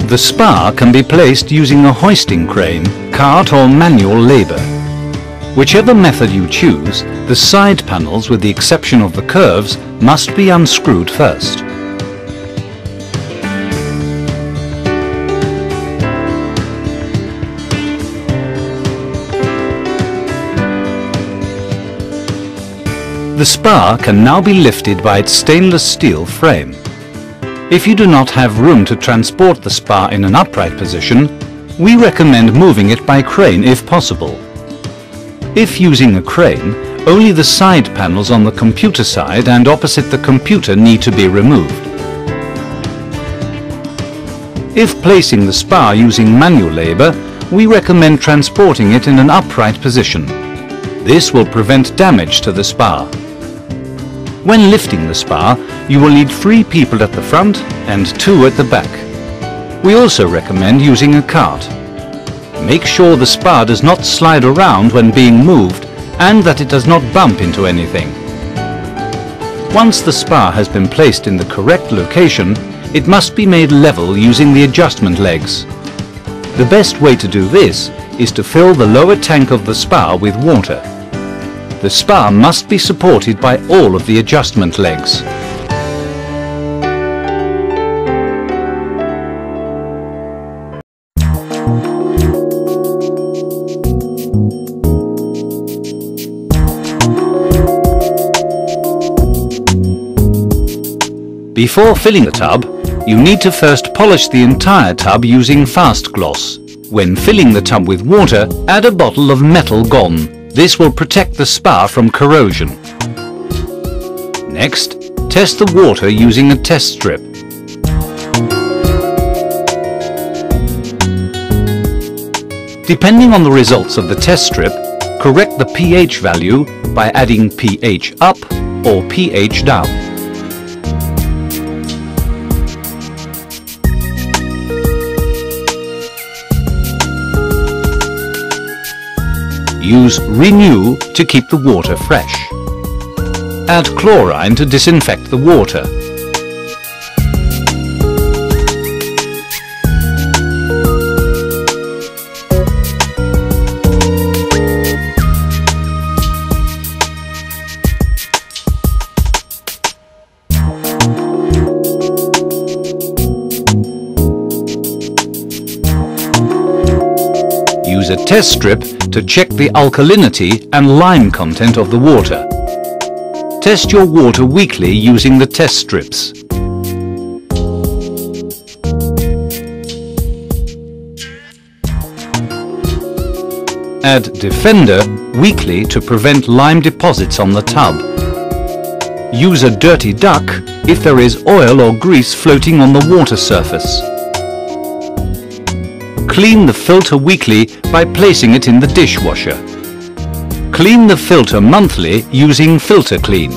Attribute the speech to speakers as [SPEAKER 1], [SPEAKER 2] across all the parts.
[SPEAKER 1] The spa can be placed using a hoisting crane, cart or manual labour. Whichever method you choose, the side panels, with the exception of the curves, must be unscrewed first. The spar can now be lifted by its stainless steel frame. If you do not have room to transport the spar in an upright position, we recommend moving it by crane if possible. If using a crane, only the side panels on the computer side and opposite the computer need to be removed. If placing the spar using manual labour, we recommend transporting it in an upright position. This will prevent damage to the spar. When lifting the spar, you will need 3 people at the front and 2 at the back. We also recommend using a cart. Make sure the spar does not slide around when being moved and that it does not bump into anything. Once the spar has been placed in the correct location, it must be made level using the adjustment legs. The best way to do this is to fill the lower tank of the spar with water. The spar must be supported by all of the adjustment legs. Before filling the tub, you need to first polish the entire tub using fast gloss. When filling the tub with water, add a bottle of metal Gone. This will protect the spar from corrosion. Next, test the water using a test strip. Depending on the results of the test strip, correct the pH value by adding pH up or pH down. Use Renew to keep the water fresh. Add chlorine to disinfect the water. Use a test strip to check the alkalinity and lime content of the water. Test your water weekly using the test strips. Add Defender weekly to prevent lime deposits on the tub. Use a dirty duck if there is oil or grease floating on the water surface. Clean the filter weekly by placing it in the dishwasher. Clean the filter monthly using Filter Clean.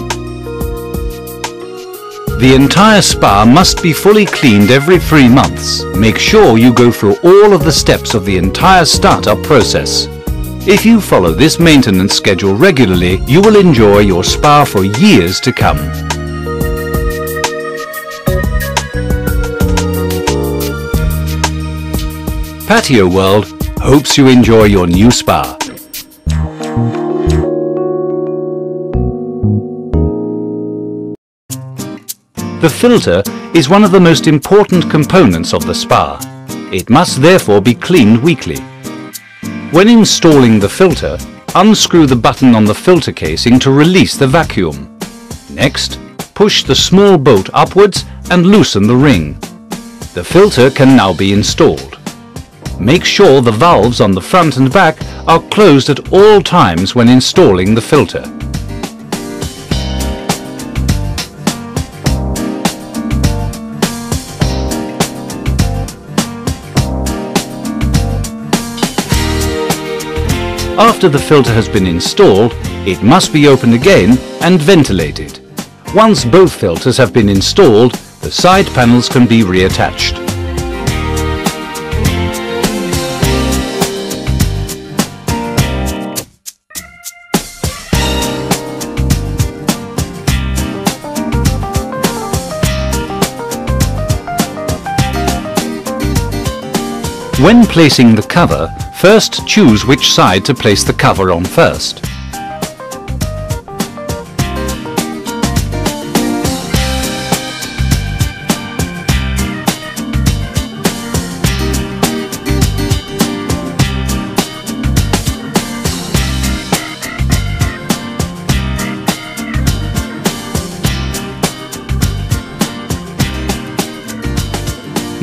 [SPEAKER 1] The entire spa must be fully cleaned every 3 months. Make sure you go through all of the steps of the entire startup process. If you follow this maintenance schedule regularly, you will enjoy your spa for years to come. Patio World hopes you enjoy your new spa. The filter is one of the most important components of the spa. It must therefore be cleaned weekly. When installing the filter, unscrew the button on the filter casing to release the vacuum. Next, push the small bolt upwards and loosen the ring. The filter can now be installed. Make sure the valves on the front and back are closed at all times when installing the filter. After the filter has been installed, it must be opened again and ventilated. Once both filters have been installed, the side panels can be reattached. When placing the cover, first choose which side to place the cover on first.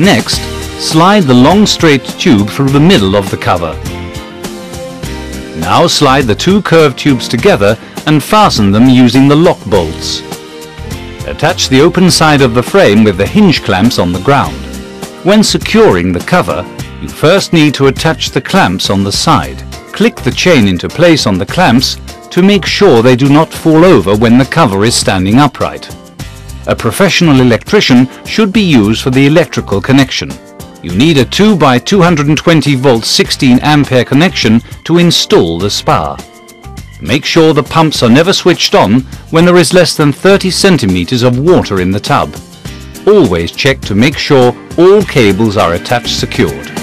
[SPEAKER 1] Next, slide the long straight tube through the middle of the cover. Now slide the two curved tubes together and fasten them using the lock bolts. Attach the open side of the frame with the hinge clamps on the ground. When securing the cover, you first need to attach the clamps on the side. Click the chain into place on the clamps to make sure they do not fall over when the cover is standing upright. A professional electrician should be used for the electrical connection. You need a 2 by 220 volt 16 ampere connection to install the spar. Make sure the pumps are never switched on when there is less than 30 centimeters of water in the tub. Always check to make sure all cables are attached secured.